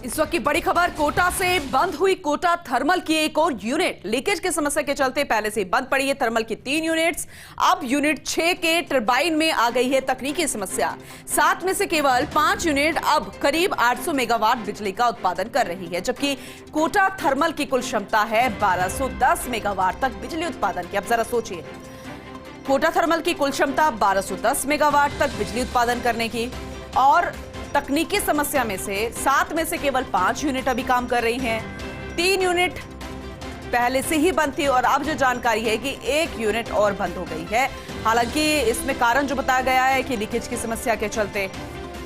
इस वक्त की बड़ी खबर कोटा से बंद हुई कोटा थर्मल की एक और यूनिट लीकेज की समस्या के चलते पहले से बंद पड़ी है थर्मल की 3 यूनिट्स। अब यूनिट 6 के टरबाइन में आ गई है तकनीकी समस्या। 7 में से केवल 5 यूनिट अब करीब 800 मेगावाट बिजली का उत्पादन कर रही है, जबकि कोटा थर्मल की कुल क्षमता है 1210 मेगावाट तक बिजली उत्पादन की। अब जरा सोचिए, कोटा थर्मल की कुल क्षमता 1210 मेगावाट तक बिजली उत्पादन करने की, और तकनीकी समस्या में से 7 में से केवल 5 यूनिट अभी काम कर रही हैं। 3 यूनिट पहले से ही बंद थी और अब जो जानकारी है कि 1 यूनिट और बंद हो गई है। हालांकि इसमें कारण जो बताया गया है कि लीकेज की समस्या के चलते।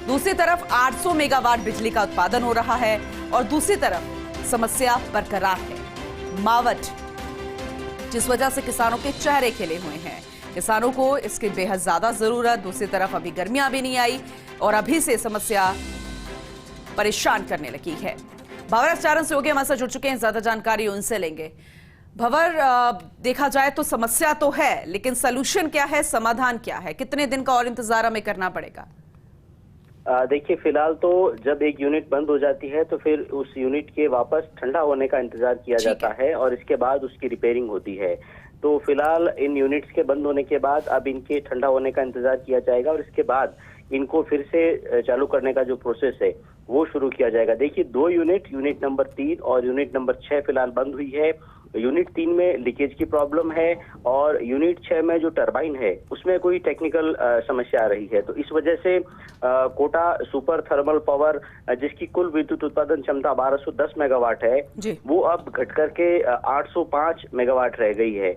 दूसरी तरफ 800 मेगावाट बिजली का उत्पादन हो रहा है और दूसरी तरफ समस्या बरकरार है, मावट, जिस वजह से किसानों के चेहरे खिले हुए हैं। किसानों को इसकी बेहद ज्यादा जरूरत। दूसरी तरफ अभी गर्मियां भी नहीं आई और अभी से समस्या परेशान करने लगी है। भंवर आचार्य सहयोगी हमारे साथ जुड़ चुके हैं, ज्यादा जानकारी उनसे लेंगे। भंवर, देखा जाए तो समस्या तो है, लेकिन सलूशन क्या है, समाधान क्या है? कितने दिन का और इंतजार हमें करना पड़ेगा? देखिए, फिलहाल तो जब एक यूनिट बंद हो जाती है तो फिर उस यूनिट के वापस ठंडा होने का इंतजार किया जाता है और इसके बाद उसकी रिपेयरिंग होती है। तो फिलहाल इन यूनिट्स के बंद होने के बाद अब इनके ठंडा होने का इंतजार किया जाएगा और इसके बाद इनको फिर से चालू करने का जो प्रोसेस है वो शुरू किया जाएगा। देखिए, 2 यूनिट, यूनिट नंबर 3 और यूनिट नंबर 6 फिलहाल बंद हुई है। यूनिट 3 में लीकेज की प्रॉब्लम है और यूनिट 6 में जो टरबाइन है उसमें कोई टेक्निकल समस्या आ रही है। तो इस वजह से कोटा सुपर थर्मल पावर, जिसकी कुल विद्युत उत्पादन क्षमता 1210 मेगावाट है, वो अब घट करके 805 मेगावाट रह गई है।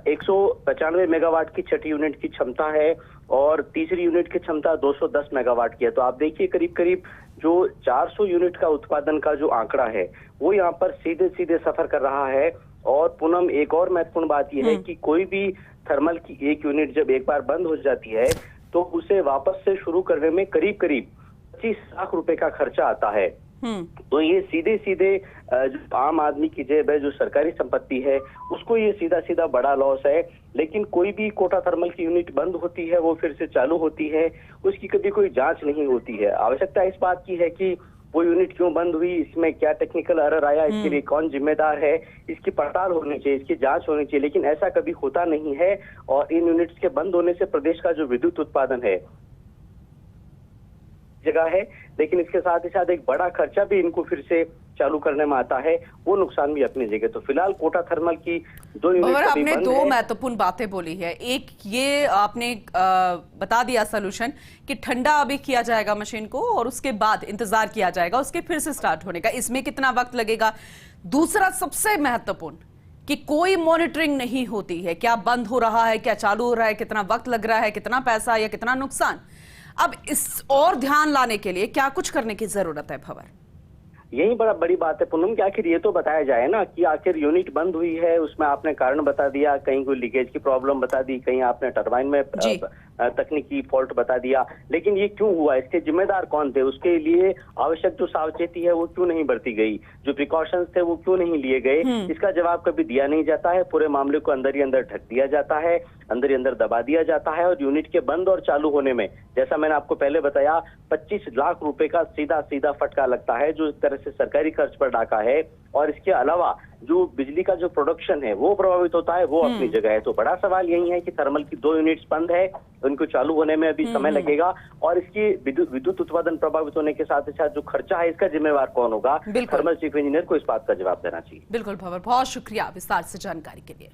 195 मेगावाट की छठी यूनिट की क्षमता है और तीसरी यूनिट की क्षमता 210 मेगावाट की है। तो आप देखिए, करीब करीब जो 400 यूनिट का उत्पादन का जो आंकड़ा है वो यहाँ पर सीधे सीधे सफर कर रहा है। और पूनम, एक और महत्वपूर्ण बात यह है कि कोई भी थर्मल की एक यूनिट जब एक बार बंद हो जाती है तो उसे वापस से शुरू करने में करीब करीब 25 लाख रुपए का खर्चा आता है। तो ये सीधे सीधे जो आम आदमी की जेब है, जो सरकारी संपत्ति है, उसको ये सीधा सीधा बड़ा लॉस है। लेकिन कोई भी कोटा थर्मल की यूनिट बंद होती है, वो फिर से चालू होती है, उसकी कभी कोई जांच नहीं होती है। आवश्यकता इस बात की है कि वो यूनिट क्यों बंद हुई, इसमें क्या टेक्निकल एरर आया, इसके लिए कौन जिम्मेदार है, इसकी पड़ताल होनी चाहिए, इसकी जांच होनी चाहिए। लेकिन ऐसा कभी होता नहीं है और इन यूनिट्स के बंद होने से प्रदेश का जो विद्युत उत्पादन है जगह है, लेकिन इसके साथ ही साथ एक बड़ा खर्चा भी इनको फिर से चालू करने में आता है, वो नुकसान भी अपनी जगह। तो फिलहाल कोटा थर्मल की 2 यूनिट आपने 2 महत्वपूर्ण बातें बोली है। एक ये आपने बता दिया सलूशन कि ठंडा अभी किया जाएगा मशीन को और उसके बाद इंतजार किया जाएगा उसके फिर से स्टार्ट होने का, इसमें कितना वक्त लगेगा। दूसरा सबसे महत्वपूर्ण कि कोई मॉनिटरिंग नहीं होती है, क्या बंद हो रहा है, क्या चालू हो रहा है, कितना वक्त लग रहा है, कितना पैसा या कितना नुकसान। अब इस और ध्यान लाने के लिए क्या कुछ करने की जरूरत है भंवर? यही बड़ा बड़ी बात है पूनम कि आखिर ये तो बताया जाए ना कि आखिर यूनिट बंद हुई है, उसमें आपने कारण बता दिया, कहीं कोई लीकेज की प्रॉब्लम बता दी, कहीं आपने टरबाइन में तकनीकी फॉल्ट बता दिया, लेकिन ये क्यों हुआ, इसके जिम्मेदार कौन थे, उसके लिए आवश्यक जो सावचेती है वो क्यों नहीं बरती गई, जो प्रिकॉशंस थे वो क्यों नहीं लिए गए, इसका जवाब कभी दिया नहीं जाता है। पूरे मामले को अंदर ही अंदर ढक दिया जाता है, अंदर ही अंदर दबा दिया जाता है और यूनिट के बंद और चालू होने में, जैसा मैंने आपको पहले बताया, 25 लाख रुपए का सीधा सीधा फटका लगता है, जो एक तरह से सरकारी खर्च पर डाका है। और इसके अलावा जो बिजली का जो प्रोडक्शन है वो प्रभावित होता है, वो अपनी जगह है। तो बड़ा सवाल यही है कि थर्मल की 2 यूनिट्स बंद है, उनको चालू होने में अभी समय लगेगा और इसकी विद्युत उत्पादन प्रभावित होने के साथ ही साथ जो खर्चा है इसका जिम्मेवार कौन होगा। थर्मल चीफ इंजीनियर को इस बात का जवाब देना चाहिए। बिल्कुल भंवर, बहुत शुक्रिया विस्तार से जानकारी के लिए।